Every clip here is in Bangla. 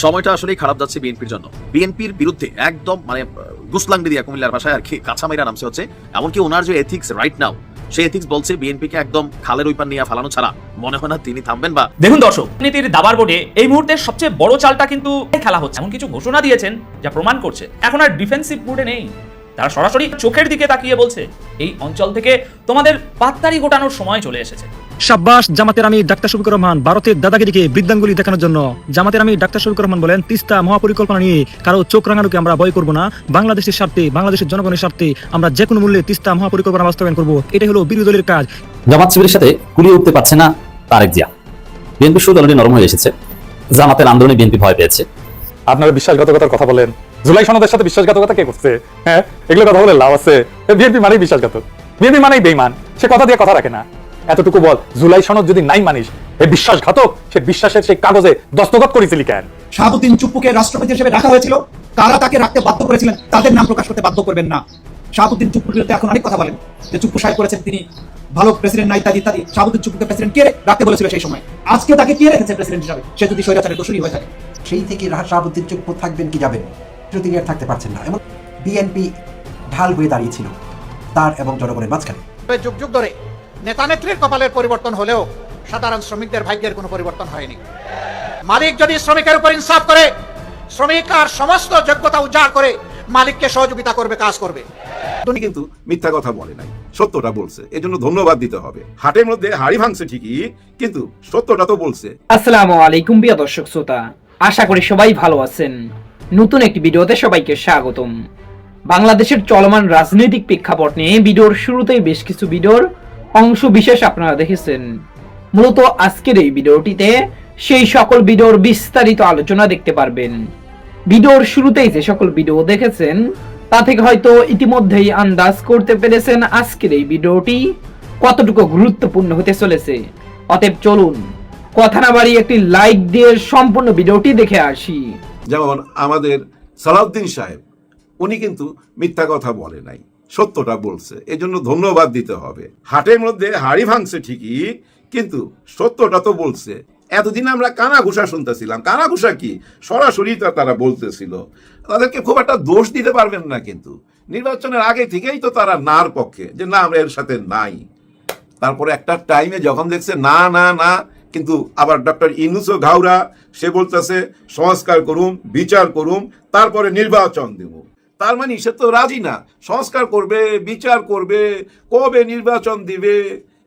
সময়টা আসলেই খারাপ যাচ্ছে বিএনপির জন্য। বিএনপির বিরুদ্ধে একদম মানে গুসলাংডি দিয়া কুমিল্লার ভাষায় আর কি কাঁচা মাইরা নামছে হচ্ছে। এমনকি ওনার যে এথিক্স রাইট নাও, সেই এথিক্স বলছে বিএনপিকে একদম খালের ওই পার নিয়ে ফালানো ছাড়া মনে হয় না তিনি থামবেন। বা দেখুন দর্শক, রাজনীতির দাবার বোর্ডে এই মুহূর্তে সবচেয়ে বড় চালটা কিন্তু খেলা হচ্ছে। এমন কিছু ঘোষণা দিয়েছেন যা প্রমাণ করছে এখন আর ডিফেন্সিভ মুডে নেই। তারা সরাসরি চোখের দিকে তাকিয়ে বলছে, এই অঞ্চল থেকে তোমাদের পাত্তারি গোটানোর সময় চলে এসেছে। শাব্বাস জামাতের আমি ডাক্তার শফিকুর রহমান ভারতের দাদাগিরিকে বৃদ্ধাঙ্গুলি দেখানোর জন্য। জামাতের আমি ডাক্তার শফিকুর রহমান বলেন, তিস্তা মহাপরিকল্পনা নিয়ে কারো চোখ রাঙানোকে আমরা ভয় করবো না। বাংলাদেশের স্বার্থে, বাংলাদেশের জনগণের স্বার্থে আমরা যে কোনো মূল্যে তিস্তা মহাপরিকল্পনা বাস্তবায়ন করবো। এটাই হলো বিরোধী দলের কাজ। জামাত শিবিরের সাথে কুলিয়ে উঠতে পারছে না তারেক জিয়া। বিএনপি শুধু অলরেডি নরম হয়ে এসেছে। জামাতের আন্দোলনে বিএনপি ভয় পেয়েছে। আপনারা বিশ্বাসঘাতকতার কথা বলেন, জুলাই সনদের সাথে বিশ্বাসঘাতকতা কে করছে? হ্যাঁ, এগুলো কথা বলে লাভ আছে? বিএনপি মানেই বিশ্বাসঘাতক, বিএনপি মানেই বেঈমান। সে কথা দিয়ে কথা রাখে না। এতটুকু বল, জুলাই সনদ যদি নাই মানিস, এই বিশ্বাসঘাতক সে বিশ্বাসের সেই কাগজে দস্তখত করেছিলি কেন? শাহাবুদ্দিন চুপ্পুকে রাষ্ট্রপতি হিসেবে রাখা হয়েছিল, কারা তাকে রাখতে বাধ্য করেছিলেন তাদের নাম প্রকাশ করতে বাধ্য করবেন না। শাহাবুদ্দিন চুপ্পুর বিরুদ্ধে এখন অনেক কথা বলেন যে চুপ্পু সাহেব করেছেন, তিনি ভালো প্রেসিডেন্ট না, ইত্যাদি ইত্যাদি। শাহাবুদ্দিন চুপ্পুকে প্রেসিডেন্ট কে রাখতে বলেছিল সেই সময়? আজকে তাকে কে রেখেছে প্রেসিডেন্ট হিসাবে? সে যদি স্বৈরাচারের দোষী হয়ে থাকে, সেই থেকে শাহাবুদ্দিন চুপ্পু থাকবেন কি যাবেন, তিনি আর থাকতে পারছেন না। এমন বিএনপি ঢাল হয়ে দাঁড়িয়েছিল তার এবং জনগণের মাঝখানে। যুগ যুগ ধরে নেতা নেত্রীর কপালের পরিবর্তন হলেও সাধারণ শ্রমিকদের ভাগ্যের কোনো পরিবর্তন হয়নি। মালিক যদি শ্রমিকের উপর ইনসাফ করে, শ্রমিক আর সমস্ত যোগ্যতা উজাড় করে মালিককে সহযোগিতা করবে, কাজ করবে। উনি কিন্তু মিথ্যা কথা বলে নাই, সত্যটা বলছে। এজন্য ধন্যবাদ দিতে হবে। হাটের মধ্যে হাড়ি ভাঙছে ঠিকই, কিন্তু সত্যটা তো বলছে। আসসালামু আলাইকুম প্রিয় দর্শক শ্রোতা, আশা করি সবাই ভালো আছেন। নতুন একটি ভিডিওতে সবাইকে স্বাগতম। বাংলাদেশের চলমান রাজনৈতিক প্রেক্ষাপট নিয়ে ভিডিওর শুরুতেই বেশ কিছু ভিডিওর অংশ বিশেষ আপনারা দেখেছেন। মূলত আজকের এই ভিডিওটিতে সেই সকল ভিডিওর বিস্তারিত আলোচনা দেখতে পারবেন। ভিডিওর শুরুতেই যে সকল ভিডিও দেখেছেন তা থেকে হয়তো ইতিমধ্যেই আন্দাজ করতে পেরেছেন আজকের এই ভিডিওটি কতটুকু গুরুত্বপূর্ণ হতে চলেছে। অতএব চলুন কথা না বাড়িয়ে একটি লাইক দিয়ে সম্পূর্ণ ভিডিওটি দেখে আসি। যেমন আমাদের সালাউদ্দিন সাহেব, উনি কিন্তু মিথ্যা কথা বলে নাই, সত্যটা বলছে। এজন্য ধন্যবাদ দিতে হবে। হাটের মধ্যে হাড়ি ভাঙছে ঠিকই, কিন্তু সত্যটা তো বলছে। এতদিন আমরা কানাঘুষা শুনতেছিলাম। কানাঘুষা কি? সরাসরি তারা বলতেছিল। তাদেরকে খুব একটা দোষ দিতে পারবেন না, কিন্তু নির্বাচনের আগে থেকেই তো তারা নার পক্ষে, যে না আমরা এর সাথে নাই। তারপরে একটা টাইমে যখন দেখছে না না না, কিন্তু আবার ডক্টর ইউনূসও ঘাউরা, সে বলতেছে সংস্কার করুন, বিচার করুন, তারপরে নির্বাচন দেব। তার মানে সে তো রাজি না। সংস্কার করবে, বিচার করবে, কবে নির্বাচন দিবে?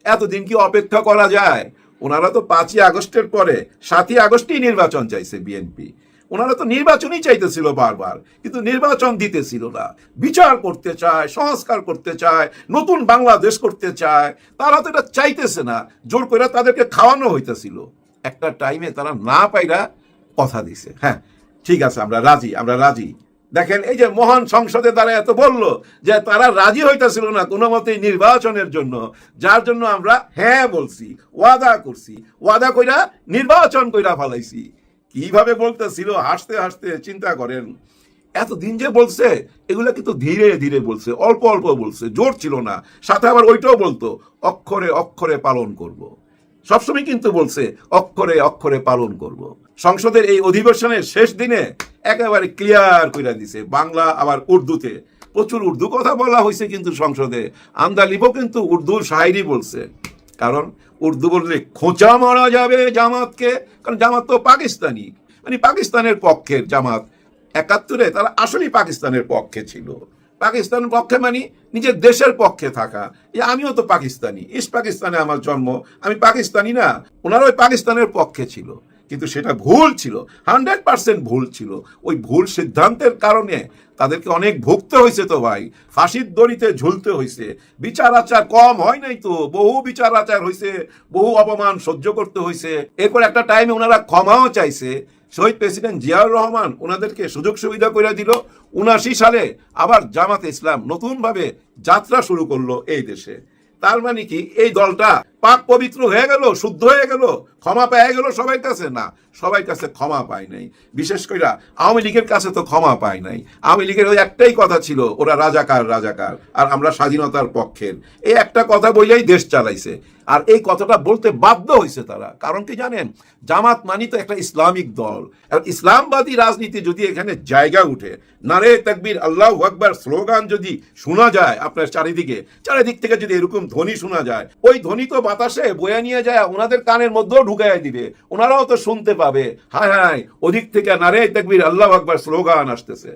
এতদিন কি অপেক্ষা করা যায়? ওনারা তো 5ই আগস্টের পরে 7ই আগস্টেই নির্বাচন চাইছে বিএনপি। ওনারা তো নির্বাচনই চাইতেছিল বারবার, কিন্তু নির্বাচন দিতেছিল না। বিচার করতে চায়, সংস্কার করতে চায়, নতুন বাংলাদেশ করতে চায়। তারা তো এটা চাইতেছে না, জোর করে তাদেরকে খাওয়ানো হইতেছিল। একটা টাইমে তারা না পাইরা কথা দিছে, হ্যাঁ ঠিক আছে আমরা রাজি, আমরা রাজি। দেখেন এই যে মহান সংসদে তারা এত বললো যে তারা রাজি হইতেছিল না কোনো মতেই নির্বাচনের জন্য, যার জন্য আমরা হ্যাঁ বলছি, ওয়াদা করছি, ওয়াদা কইরা নির্বাচন কইরা ফেলাইছি। কিভাবে বলতেছিল হাসতে হাসতে, চিন্তা করেন। এতদিন যে বলছে এগুলা কিন্তু ধীরে ধীরে বলছে, অল্প অল্প বলছে, জোর ছিল না। সাথে আবার ওইটাও বলতো অক্ষরে অক্ষরে পালন করব। সবসময় কিন্তু বলছে অক্ষরে অক্ষরে পালন করব। সংসদের এই অধিবেশনের শেষ দিনে একেবারে ক্লিয়ার করে দিছে, বাংলা আবার উর্দুতে। প্রচুর উর্দু কথা বলা হয়েছে কিন্তু সংসদে। আন্দালিবও কিন্তু উর্দুর শায়েরি বলছে, কারণ উর্দু বললে খোঁচা মারা যাবে জামাতকে। কারণ জামাত তো পাকিস্তানি, মানে পাকিস্তানের পক্ষের জামাত। 71-এ তারা আসলেই পাকিস্তানের পক্ষে ছিল। পাকিস্তানের পক্ষে মানে নিজের দেশের পক্ষে থাকা। আমিও তো পাকিস্তানি, ইস্ট পাকিস্তানে আমার জন্ম, আমি পাকিস্তানি না? ওনারা ওই পাকিস্তানের পক্ষে ছিল, কিন্তু সেটা ভুল ছিল, 100% ভুল ছিল। ওই ভুল সিদ্ধান্তের কারণে তাদেরকে অনেক ভুগতে হয়েছে তো ভাই, ফাঁসির দড়িতে ঝুলতে হয়েছে। বিচার আচার কম হয় নাই তো, বহু বিচার আচার হয়েছে, বহু অপমান সহ্য করতে হয়েছে। এরপর একটা টাইমে ওনারা ক্ষমাও চাইছে। শহীদ প্রেসিডেন্ট জিয়াউর রহমান ওনাদেরকে সুযোগ সুবিধা করে দিল। 79 সালে আবার জামাতে ইসলাম নতুনভাবে যাত্রা শুরু করলো এই দেশে। তার মানে কি এই দলটা পাক পবিত্র হয়ে গেল, শুদ্ধ হয়ে গেল, ক্ষমা পেয়ে গেল সবার কাছে? না, সবার কাছে ক্ষমা পায় নাই। বিশেষ করে আওয়ামী লীগের কাছে তো ক্ষমা পায় নাই। আওয়ামী লীগের ওই একটাই কথা ছিল, ওরা রাজাকার রাজাকার, আর আমরা স্বাধীনতার পক্ষের। এই একটা কথা বলেই দেশ চালাইছে। আর এই কথাটা বলতে বাধ্য হয়েছে তারা। কারণ কি জানেন, জামাত মানি তো একটা ইসলামিক দল। আর ইসলামবাদী রাজনীতি যদি এখানে জায়গা উঠে, নারে তাকবীর আল্লাহু আকবার স্লোগান যদি শোনা যায় আপনার চারিদিক থেকে যদি এরকম ধ্বনি শোনা যায়, ওই ধ্বনি তো বাতাসে বয়ে নিয়ে যায় ওনাদের কানের মধ্যেও ঢুকাইয়া দিবে, ওনারাও তো শুনতে পাবে। হায় হায়, ওদিক থেকে নারে তাকবীর আল্লাহু আকবার স্লোগান আসতেছে।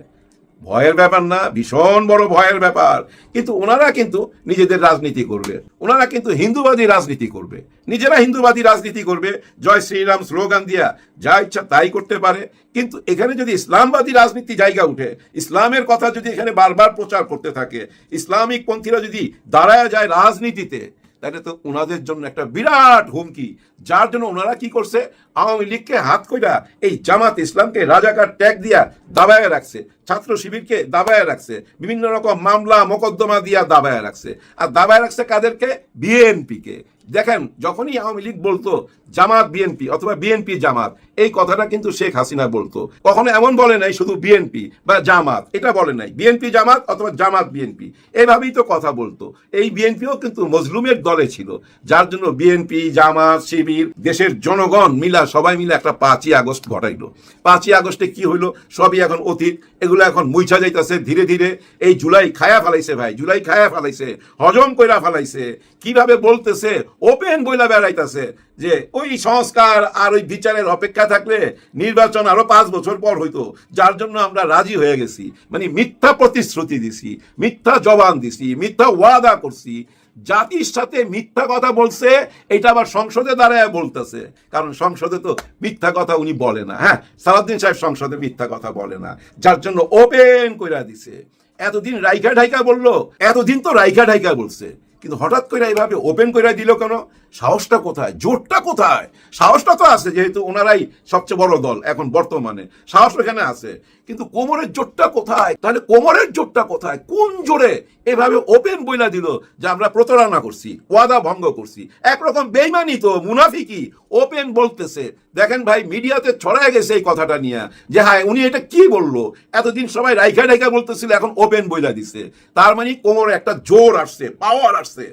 ভয়ের ব্যাপার না, ভীষণ বড় ভয়ের ব্যাপার। কিন্তু ওনারা কিন্তু নিজেদের রাজনীতি করবে, ওনারা কিন্তু হিন্দুবাদী রাজনীতি করবে, নিজেরা হিন্দুবাদী রাজনীতি করবে, জয় শ্রীরাম স্লোগান দিয়া যা ইচ্ছা তাই করতে পারে। কিন্তু এখানে যদি ইসলামবাদী রাজনীতি জায়গা উঠে, ইসলামের কথা যদি এখানে বারবার প্রচার করতে থাকে, ইসলামিক পন্থীরা যদি দাঁড়ায় যায় রাজনীতিতে, তাহলে তো ওনাদের জন্য একটা বিরাট হুমকি। যার জন্য ওনারা কি করছে, আওয়ামী লীগকে হাত কইরা এই জামাত ইসলামকে রাজাকার ট্যাগ দিয়া দাবায় রাখছে, ছাত্র শিবিরকে দাবায় রাখছে, বিভিন্ন রকম মামলা মোকদ্দমা দিয়া দাবায় রাখছে। আর দাবায় রাখছে কাদেরকে? বিএনপিকে। দেখেন, যখনই আওয়ামী লীগ বলতো জামাত বিএনপি অথবা বিএনপি জামাত, এই কথাটা কিন্তু শেখ হাসিনা বলতো। কখনো এমন বলে নাই শুধু বিএনপি বা জামাত, এটা বলে নাই, বিএনপি জামাত অথবা জামাত বিএনপি, এইভাবেই তো কথা বলতো। এই বিএনপিও কিন্তু মজলুমের দলে ছিল, যার জন্য বিএনপি জামাত শিবির দেশের জনগণ মিলা সবাই মিলে একটা 5ই আগস্ট ঘটাইলো। 5ই আগস্টে কি হইলো সবই এখন অতীত, এগুলো এখন মুইছা যাইতেছে ধীরে ধীরে। এই জুলাই খায়া ফেলাইছে ভাই, জুলাই খায়া ফেলাইছে, হজম কইরা ফেলাইছে। কিভাবে বলতেছে, ওপেন বইলা বেড়াইতেছে যে ওই সংস্কার আর ওই বিচারের অপেক্ষা থাকলে নির্বাচন আরো 5 বছর পর হইতো, যার জন্য আমরা রাজি হয়ে গেছি। মানে মিথ্যা প্রতিশ্রুতি দিছি, মিথ্যা জবান দিছি, মিথ্যা ওয়াদা করছি। জাতির সাথে মিথ্যা কথা বলছে, এটা আবার সংসদে দাঁড়ায় বলতেছে, কারণ সংসদে তো মিথ্যা কথা উনি বলে না। হ্যাঁ, সালাউদ্দিন সাহেব সংসদে মিথ্যা কথা বলে না, যার জন্য ওপেন কইরা দিছে। এতদিন রাইখা ঢাইকা বললো, এতদিন তো রাইখা ঢাইকা বলছে, কিন্তু হঠাৎ করে এইভাবে ওপেন করে দিল কেন? সাহসটা কোথায়, জোরটা কোথায়? সাহসটা তো আছে, যেহেতু ওনারাই সবচেয়ে বড় দল এখন বর্তমানে, সাহস এখানে আছে। কিন্তু কোমরের জোরটা কোথায়? তাহলে কোমরের জোরটা কোথায়? কোন জোরে এভাবে ওপেন বইলা দিল যে আমরা প্রতারণা করছি, ওয়াদা ভঙ্গ করছি? একরকম বেইমানি তো, মুনাফিকি। ওপেন বলতেছে। দেখেন ভাই, মিডিয়াতে ছড়ায় গেছে এই কথাটা নিয়ে যে হ্যাঁ উনি এটা কি বললো, এতদিন সবাই রাইখা ঢাইকা বলতেছিল, এখন ওপেন বইলা দিছে। তার মানে কোমরে একটা জোর আসছে, পাওয়ার আসছে।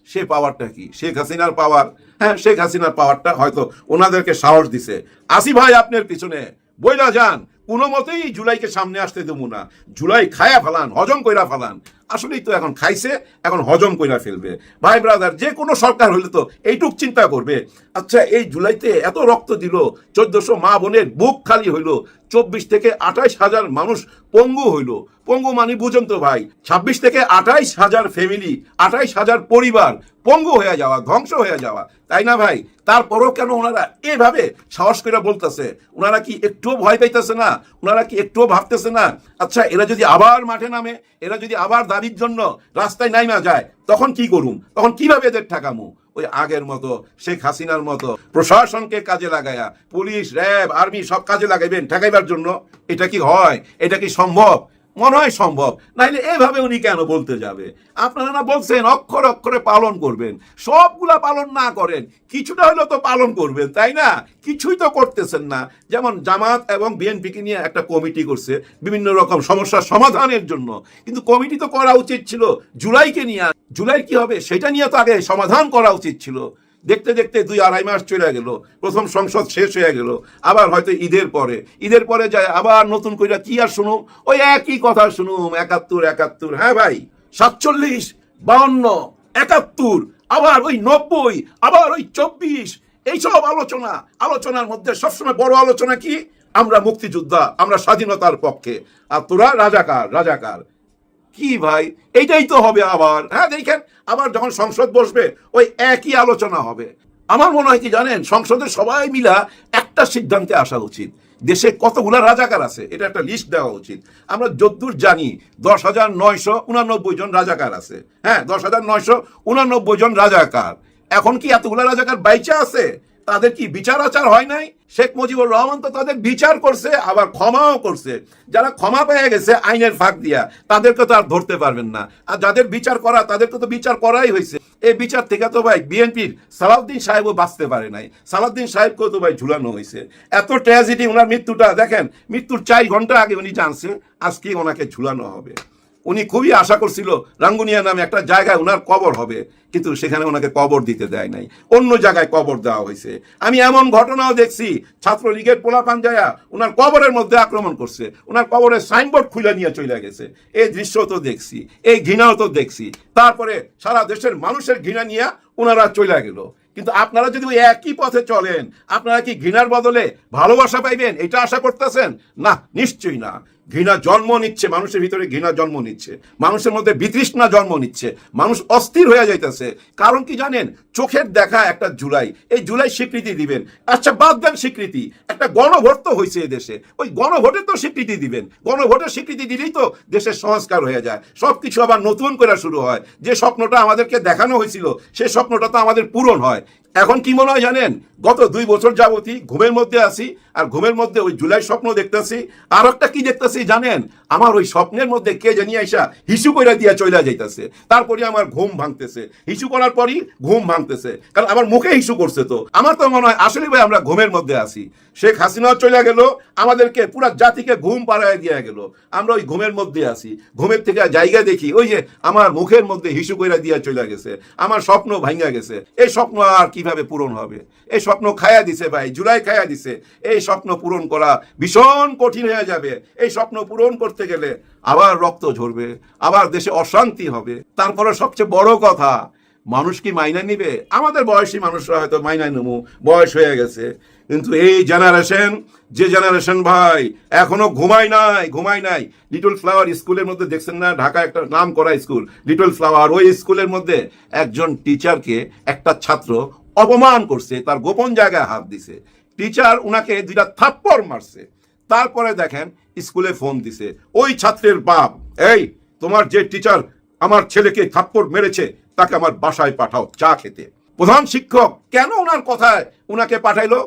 সে পাওয়ারটা কি? শেখ হাসিনার পাওয়ার। হ্যাঁ, শেখ হাসিনার পাওয়ারটা হয়তো ওনাদেরকে সাহস দিছে। আসি ভাই আপনার পিছনে, বইলা যান, কোনো মতেই জুলাইকে সামনে আসতে দেবো না। জুলাই খায়া ফেলান, হজম কইরা ফেলান। আসলেই তো এখন খাইছে, এখন হজম কইরা ফেলবে। ভাই ব্রাদার, যে কোনো সরকার হইলে তো এইটুক চিন্তা করবে। আচ্ছা, এই জুলাইতে এত রক্ত দিল, 1400 মা বোনের বুক খালি হইলো, 24 থেকে 28 হাজার মানুষ পঙ্গু হইল। পঙ্গু মানে বুঝেন তো ভাই, 26 থেকে 28 হাজার ফ্যামিলি, 28 হাজার পরিবার পঙ্গু হয়ে যাওয়া, ধ্বংস হয়ে যাওয়া, তাই না ভাই? তারপরও কেন ওনারা এভাবে সাহস করে বলতেছে? ওনারা কি একটুও ভয় পাইতেছে না? ওনারা কি একটুও ভাবতেছে না? আচ্ছা, এরা যদি আবার মাঠে নামে, এরা যদি আবার দাবির জন্য রাস্তায় নাইমা যায়, তখন কি করুম? তখন কিভাবে এদের ঠেকামু? ওই আগের মতো, শেখ হাসিনার মতো প্রশাসনকে কাজে লাগায়া, পুলিশ র্যাব আর্মি সব কাজে লাগাইবেন ঠেকাইবার জন্য? এটা কি হয়? এটা কি সম্ভব? মনে হয় সম্ভব। নাইলে এভাবে উনি কেন বলতে যাবে? আপনারা না বলছেন অক্ষরে অক্ষরে পালন করবেন, সবগুলা পালন না করেন, কিছুটা হলেও তো পালন করবেন, তাই না? কিছুই তো করতেছেন না। যেমন জামাত এবং বিএনপিকে নিয়ে একটা কমিটি করছে বিভিন্ন রকম সমস্যার সমাধানের জন্য, কিন্তু কমিটি তো করা উচিত ছিল জুলাইকে নিয়ে। জুলাই কি হবে সেটা নিয়ে তো আগে সমাধান করা উচিত ছিল। দেখতে দেখতে 2-2.5 মাস চলে গেল, প্রথম সংসদ শেষ হয়ে গেল, আবার হয়তো ঈদের পরে যায় আবার নতুন করে কি আর শুনুম? ওই একই কথা শুনুম, 71। হ্যাঁ ভাই, 47, 52, 71, আবার ওই 90, আবার ওই 24, এইসব আলোচনার মধ্যে সবসময় বড় আলোচনা কি? আমরা মুক্তিযোদ্ধা, আমরা স্বাধীনতার পক্ষে, আর তোরা রাজাকার। কি ভাই, এইটাই তো হবে আবার। হ্যাঁ, দেখেন আবার যখন সংসদ বসবে ওই একই আলোচনা হবে। আমার মনে হয় কি জানেন, সংসদে সবাই মিলা একটা সিদ্ধান্তে আসা উচিত। দেশে কতগুলা রাজাকার আছে এটা একটা লিস্ট দেওয়া উচিত। আমরা যদ্দূর জানি 10,989 জন রাজাকার আছে। হ্যাঁ, 10,989 জন রাজাকার। এখন কি এতগুলা রাজাকার বাইচা আছে? তাদের কি বিচার আচার হয় নাই? শেখ মুজিবুর রহমান তো তাদের বিচার করছে, আবার ক্ষমাও করছে। যারা ক্ষমা পেয়ে গেছে আইনের ফাঁক দিয়া, তাদেরকে তো আর ধরতে পারবেন না। আর যাদের বিচার করা, তাদেরকে তো বিচার করাই হয়েছে। এই বিচার থেকে তো ভাই বিএনপির সালাউদ্দিন সাহেবও বাঁচতে পারে নাই। সালাউদ্দিন সাহেবকেও তো ভাই ঝুলানো হয়েছে। এত ট্র্যাজেডি, ওনার মৃত্যুটা দেখেন, মৃত্যুর 4 ঘন্টা আগে উনি জানছে আজকে ওনাকে ঝুলানো হবে। উনি খুবই আশা করছিল রাঙ্গুনিয়া নামে একটা জায়গায় ওনার কবর হবে, কিন্তু সেখানে ওনাকে কবর দিতে দেয় নাই, অন্য জায়গায় কবর দেওয়া হয়েছে। আমি এমন ঘটনাও দেখছি, ছাত্রলীগের পোলাপান যায়া ওনার কবরের মধ্যে আক্রমণ করছে, ওনার কবরের সাইনবোর্ড খুলে নিয়ে চলে গেছে। এই দৃশ্য তো দেখছি, এই ঘৃণাও তো দেখছি। তারপরে সারা দেশের মানুষের ঘৃণা নিয়ে ওনারা চলে গেল। কিন্তু আপনারা যদি ওই একই পথে চলেন, আপনারা কি ঘৃণার বদলে ভালোবাসা পাইবেন এটা আশা করতেছেন? না, নিশ্চয়ই না। ঘৃণা জন্ম নিচ্ছে, মানুষের ভিতরে ঘৃণা জন্ম নিচ্ছে, মানুষের মধ্যে বিতৃষ্ণা জন্ম নিচ্ছে, মানুষ অস্থির হয়ে যাইতেছে। কারণ কি জানেন? চোখের দেখা একটা জুলাই, এই জুলাই স্বীকৃতি দিবেন। আচ্ছা বাদ দেন স্বীকৃতি, একটা গণভোট তো হয়েছে এই দেশে, ওই গণভোটের তো স্বীকৃতি দিবেন। গণভোটের স্বীকৃতি দিলেই তো দেশের সংস্কার হয়ে যায়, সবকিছু আবার নতুন করে শুরু হয়। যে স্বপ্নটা আমাদেরকে দেখানো হয়েছিল সেই স্বপ্নটা তো আমাদের পূরণ হয়। এখন কি মনে হয় জানেন? গত 2 বছর যাবতই ঘুমের মধ্যে আছি, আর ঘুমের মধ্যে ওই জুলাই স্বপ্ন দেখতেছি। আর একটা কি দেখতেছি জানেন? আমার ওই স্বপ্নের মধ্যে কে জানি আইসা হিসু করে দিয়া চলে যাইতেছে, তারপরে আমার ঘুম ভাঙতেছে, হিসু করার পরই ঘুম ভাঙতেছে, কারণ আমার মুখে হিসু করছে। তো আমার তো মনে হয় আসলে ভাই আমরা ঘুমের মধ্যে আছি। শেখ হাসিনাও চলে গেল, আমাদেরকে পুরা জাতিকে ঘুম পাড়ায় দিয়ে গেল, আমরা ওই ঘুমের মধ্যে আছি। ঘুমের থেকে জায়গা দেখি, ওই যে আমার মুখের মধ্যে হিসু করে দিয়া চলে গেছে, আমার স্বপ্ন ভাঙা গেছে। এই স্বপ্ন আর কিভাবে পূরণ হবে? এই স্বপ্ন খায়া দিছে ভাই, জুলাই খায়া দিছে। এই স্বপ্ন পূরণ করা ভীষণ কঠিন হয়ে যাবে। এই স্বপ্ন পূরণ করতে গেলে আবার রক্ত ঝরবে, আবার দেশে অশান্তি হবে। তারপরে সবচেয়ে বড় কথা, মানুষ কি মাইনা নিবে? আমাদের বয়সী মানুষরা হয়তো মাইনা নেবো, বয়স হয়ে গেছে। কিন্তু এই জেনারেশন, যে জেনারেশন ভাই এখনো ঘুমাই নাই। লিটল ফ্লাওয়ার স্কুলের মধ্যে দেখছেন না, ঢাকা একটা নাম করা স্কুল লিটল ফ্লাওয়ার, ওই স্কুলের মধ্যে একজন টিচারকে একটা ছাত্র অপমান করছে, তার গোপন জায়গায় হাত দিছে। টিচার উনাকে 2টা থাপ্পড় মারছে। তারপরে দেখেন স্কুলে ফোন দিছে ওই ছাত্রের বাপ, এই তোমার যে টিচার আমার ছেলেকে থাপ্পড় মেরেছে তাকে আমার বাসায় পাঠাও চা খেতে। প্রধান শিক্ষক কেন ওনার কথায় উনাকে পাঠাইলো?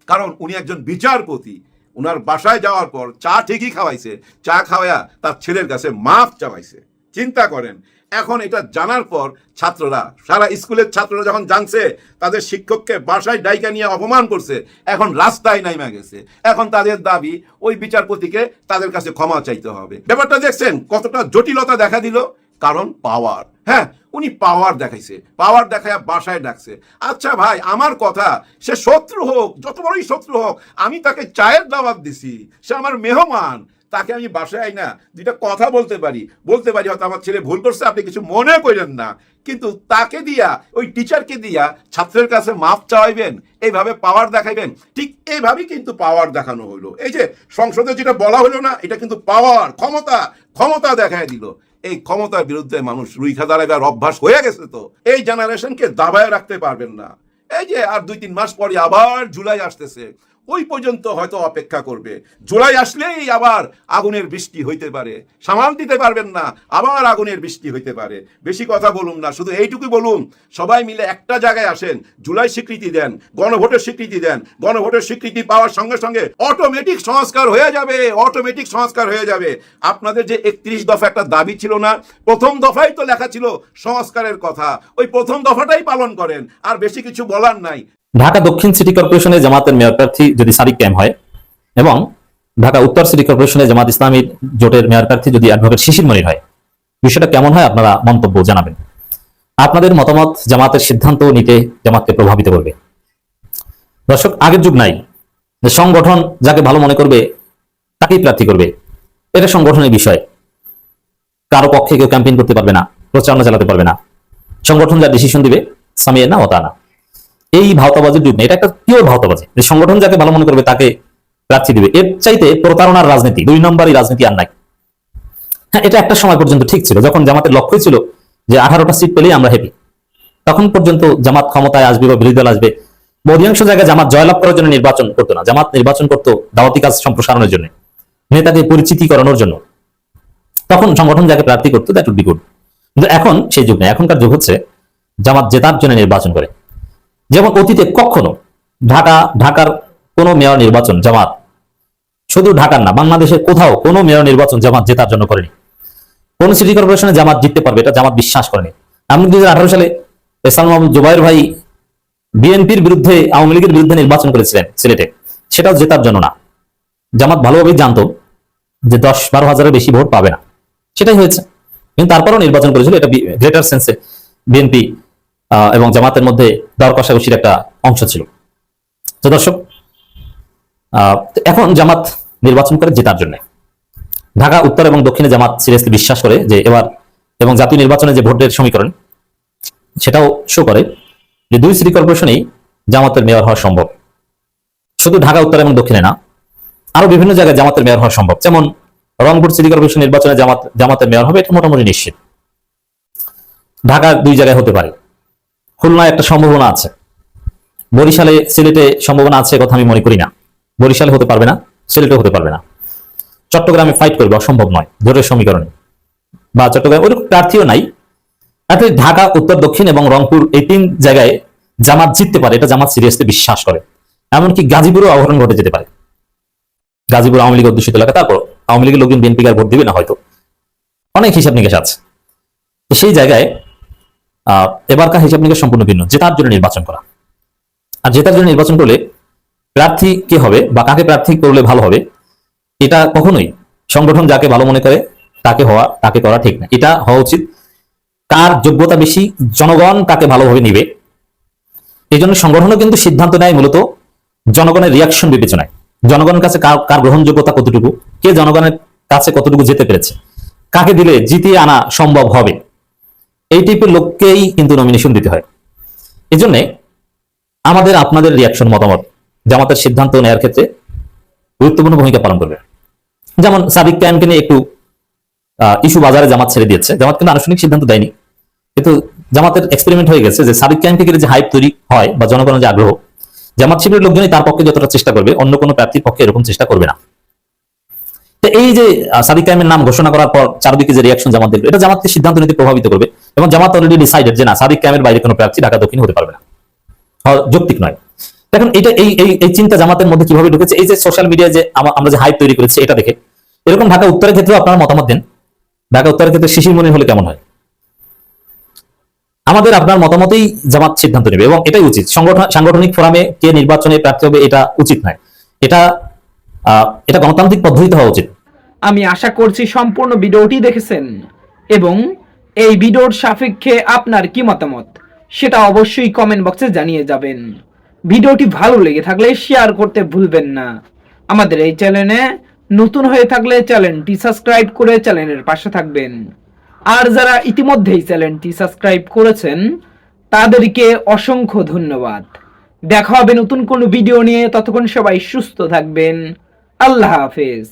কারণ উনি একজন বিচারপতি। উনার বাসায় যাওয়ার পর চা ঠিকই খাওয়াইছে, চা খাওয়াইয়া তার ছেলের কাছে মাফ চাওয়াইছে। চিন্তা করেন, এখন এটা জানার পর ছাত্ররা, সারা স্কুলের ছাত্ররা যখন জানছে তাদের শিক্ষককে বাসায় ডাইকা নিয়ে অপমান করছে, এখন রাস্তায় নাইমা গেছে। এখন তাদের দাবি ওই বিচারপতিকে তাদের কাছে ক্ষমা চাইতে হবে। ব্যাপারটা দেখছেন কতটা জটিলতা দেখা দিল? কারণ পাওয়ার। হ্যাঁ, উনি পাওয়ার দেখাইছে, পাওয়ার দেখায় বাসায় ডাকছে। আচ্ছা ভাই, আমার কথা, সে শত্রু হোক, যত বড়ই শত্রু হোক, আমি তাকে চায়ের দাওয়াত দিছি, সে আমার মেহমান, তাকে আমি বাসায় না 2টা কথা বলতে পারি হয়তো আমার ছেলে ভুল করছে, আপনি কিছু মনে করেন না। কিন্তু তাকে দিয়া, ওই টিচারকে দিয়া ছাত্রের কাছে মাফ চাইবেন, এইভাবে পাওয়ার দেখাইবেন? ঠিক এইভাবেই কিন্তু পাওয়ার দেখানো হলো। এই যে সংসদে যেটা বলা হলো না, এটা কিন্তু পাওয়ার, ক্ষমতা দেখায় দিল। এই ক্ষমতার বিরুদ্ধে মানুষ রুইখা দাঁড়াবার অভ্যাস হয়ে গেছে। তো এই জেনারেশনকে দাবায় রাখতে পারবেন না। এই যে আর 2-3 মাস পরে আবার জুলাই আসতেছে, ওই পর্যন্ত হয়তো অপেক্ষা করবে। জুলাই আসলেই আবার আগুনের বৃষ্টি হইতে পারে, সামাল দিতে পারবেন না, আবার আগুনের বৃষ্টি হইতে পারে। বেশি কথা বলুন না, শুধু এইটুকু বলুন, সবাই মিলে একটা জায়গায় আসেন, জুলাই স্বীকৃতি দেন, গণভোটের স্বীকৃতি দেন। গণভোটের স্বীকৃতি পাওয়ার সঙ্গে সঙ্গে অটোমেটিক সংস্কার হয়ে যাবে। আপনাদের যে 31 দফা একটা দাবি ছিল না, প্রথম দফাই তো লেখা ছিল সংস্কারের কথা, ওই প্রথম দফাটাই পালন করেন, আর বেশি কিছু বলার নাই। ঢাকা দক্ষিণ সিটি কর্পোরেশনে জামাতের মেয়র প্রার্থী যদি সাদিক ক্যাম্প হয় এবং ঢাকা উত্তর সিটি কর্পোরেশনে জামাত ইসলামী জোটের মেয়র প্রার্থী যদি অ্যাডভোকেট শিশির মনির হয়, বিষয়টা কেমন হয় আপনারা মন্তব্য জানাবেন। আপনাদের মতামত জামাতের সিদ্ধান্ত নিতে জামাতকে প্রভাবিত করবে। দর্শক, আগের যুগ নাই যে সংগঠন যাকে ভালো মনে করবে তাকেই প্রার্থী করবে। এটা সংগঠনের বিষয়, কারো পক্ষে কেউ ক্যাম্পেইন করতে পারবে না, প্রচারণা চালাতে পারবে না। সংগঠন যা ডিসিশন দিবে সামিয়ে না ওটা না। এই ভাওতাবাজির যুগ নেই, এটা একটা পিওর ভাওতাবাজি যে সংগঠন যাকে ভালো মনে করবে তাকে প্রার্থী দিবে। এর চাইতে প্রতারণার রাজনীতি, 2 নম্বরই রাজনীতি আর নাই। হ্যাঁ, এটা একটা সময় পর্যন্ত ঠিক ছিল, যখন জামাতের লক্ষ্যই ছিল যে 18টা সিট পেলেই আমরা হ্যাপি। তখন পর্যন্ত জামাত ক্ষমতায় আসবে বা বিরোধী দল আসবে, অধিকাংশ জায়গায় জামাত জয়লাভ করার জন্য নির্বাচন করতো না। জামাত নির্বাচন করতো দাওয়াতি কাজ সম্প্রসারণের জন্য, নেতাকে পরিচিতি করানোর জন্য। তখন সংগঠন যাকে প্রার্থী করতো দ্যাট উড বি গুড। কিন্তু এখন সেই যুগ নেই। এখনকার যুগ হচ্ছে জামাত জেতার জন্য নির্বাচন করে। যেমন অতীতে কখনো ঢাকার কোন মেয়র নির্বাচন জামাত, শুধু ঢাকার না, বাংলাদেশের কোথাও কোনো মেয়র নির্বাচন জামাত জেতার জন্য করেনি। কোন সিটি কর্পোরেশনে জামাত জিততে পারবে এটা জামাত বিশ্বাস করেনি। এমন 2018 সালে এহসান মাহমুদ জুবায়ের ভাই বিএনপির বিরুদ্ধে আওয়ামী লীগের বিরুদ্ধে নির্বাচন করেছিলেন সিলেটে, সেটাও জেতার জন্য না। জামাত ভালোভাবেই জানতো যে 10-12 হাজারের বেশি ভোট পাবে না, সেটাই হয়েছে, কিন্তু তারপরও নির্বাচন করেছিল। এটা গ্রেটার সেন্সে বিএনপি এবং জামাতের মধ্যে দর কষাকষির একটা অংশ ছিল। তো দর্শক, এখন জামাত নির্বাচন করে জেতার জন্য। ঢাকা উত্তর এবং দক্ষিণে জামাত সিরিয়াসলি বিশ্বাস করে যে এবার, এবং জাতীয় নির্বাচনে যে ভোটের সমীকরণ সেটাও শো করে যে 2 সিটি কর্পোরেশনেই জামাতের মেয়র হওয়া সম্ভব। শুধু ঢাকা উত্তর এবং দক্ষিণে না, আরো বিভিন্ন জায়গায় জামাতের মেয়র হওয়া সম্ভব। যেমন রংপুর সিটি কর্পোরেশন নির্বাচনে জামাতের মেয়র হবে, এটা মোটামুটি নিশ্চিত। ঢাকার 2 জায়গায় হতে পারে, খুলনায় একটা সম্ভাবনা আছে, বরিশালে সিলেটে সম্ভাবনা আছে, কথা আমি মনে করি না। বরিশালে হতে পারবে না, সিলেটে হতে পারবে না। চট্টগ্রামে ফাইট করবে, অসম্ভব নয় জোটের সমীকরণে, বা চট্টগ্রামে ওই প্রার্থীও নাই। ঢাকা উত্তর দক্ষিণ এবং রংপুর এই 3 জায়গায় জামাত জিততে পারে, এটা জামাত সিরিয়াসলি বিশ্বাস করে। এমনকি গাজীপুরও অঘটন ঘটে যেতে পারে। গাজীপুর আওয়ামী লীগ অধ্যুষিত এলাকা, তারপর আওয়ামী লীগের লোকজন বিএনপি আর ভোট দিবে না, হয়তো অনেক হিসাব নিকাশ আছে। সেই জায়গায় এবারকার হিসাব নিকাশ সম্পূর্ণ ভিন্ন। জেতার জন্য নির্বাচন করা, আর জেতার জন্য নির্বাচন করলে প্রার্থী কে হবে বা কাকে প্রার্থী করলে ভালো হবে, এটা কখনোই সংগঠন যাকে ভালো মনে করে তাকে করা ঠিক না। এটা হওয়া উচিত কার যোগ্যতা বেশি, জনগণ কাকে ভালোভাবে নিবে। এই জন্য সংগঠনও কিন্তু সিদ্ধান্ত নেয় মূলত জনগণের রিয়াকশন বিবেচনায়, জনগণের কাছে কার গ্রহণযোগ্যতা কতটুকু, কে জনগণের কাছে কতটুকু যেতে পেরেছে, কাকে দিলে জিতিয়ে আনা সম্ভব হবে, এই টাইপের লোককেই কিন্তু নমিনেশন দিতে হয়। এই জন্য আমাদের আপনাদের রিয়াকশন, মতামত জামাতের সিদ্ধান্ত নেওয়ার ক্ষেত্রে গুরুত্বপূর্ণ ভূমিকা পালন করবে। যেমন সাদিক কায়েমকে নিয়ে একটু ইস্যু বাজারে জামাত ছেড়ে দিয়েছে, জামাত কিন্তু আনুষ্ঠানিক সিদ্ধান্ত দেয়নি, কিন্তু জামাতের এক্সপেরিমেন্ট হয়ে গেছে যে সাদিক কায়েমকে যে হাইপ তৈরি হয় বা জনগণের যে আগ্রহ, জামাত শিবিরের লোকজনই তার পক্ষে যতটা চেষ্টা করবে, অন্য কোনো প্রার্থীর পক্ষে এরকম চেষ্টা করবে না। তো এই যে সাদিক কায়েমের নাম ঘোষণা করার পর চারদিকে যে রিয়াকশন জামাত দেখবে, এটা জামাতকে সিদ্ধান্ত নিতে প্রভাবিত করবে। এবং জামাত অলরেডি ডিসাইডেড যে না, সাদিক কায়েমের বাইরে কোনো প্রার্থী ঢাকা দক্ষিণ হতে পারবে না, যৌক্তিক নয়। দেখুন এটা এই চিন্তা জামাতের মধ্যে কিভাবে ঢুকেছে, এই যে সোশ্যাল মিডিয়ায় যে আমরা যে হাইপ তৈরি করেছি এটা দেখে। এরকম ঢাকা উত্তরের ক্ষেত্রেও আপনারা মতামত দেন, ঢাকা উত্তরের ক্ষেত্রে শিশির মনির হলে কেমন হয়। আমাদের আপনার মতামতেই জামাত সিদ্ধান্ত নেবে, এবং এটাই উচিত। সাংগঠনিক ফোরামে কে নির্বাচনে প্রার্থী হবে এটা উচিত নয়, এটা গণতান্ত্রিক পদ্ধতিতে হওয়া উচিত। আমি আশা করছি সম্পূর্ণ ভিডিওটি দেখেছেন এবং এই ভিডিওর সাপেক্ষে আপনার কি মতামত সেটা অবশ্যই কমেন্ট বক্সে জানিয়ে যাবেন। ভিডিওটি ভালো লেগে থাকলে শেয়ার করতে ভুলবেন না। আমাদের এই চ্যানেলে নতুন হয়ে থাকলে চ্যানেলটি সাবস্ক্রাইব করে চ্যানেলের পাশে থাকবেন। আর যারা ইতিমধ্যেই চ্যানেলটি সাবস্ক্রাইব করেছেন তাদেরকে অসংখ্য ধন্যবাদ। দেখা হবে নতুন কোনো ভিডিও নিয়ে, ততক্ষণ সবাই সুস্থ থাকবেন। আল্লাহ হাফেজ।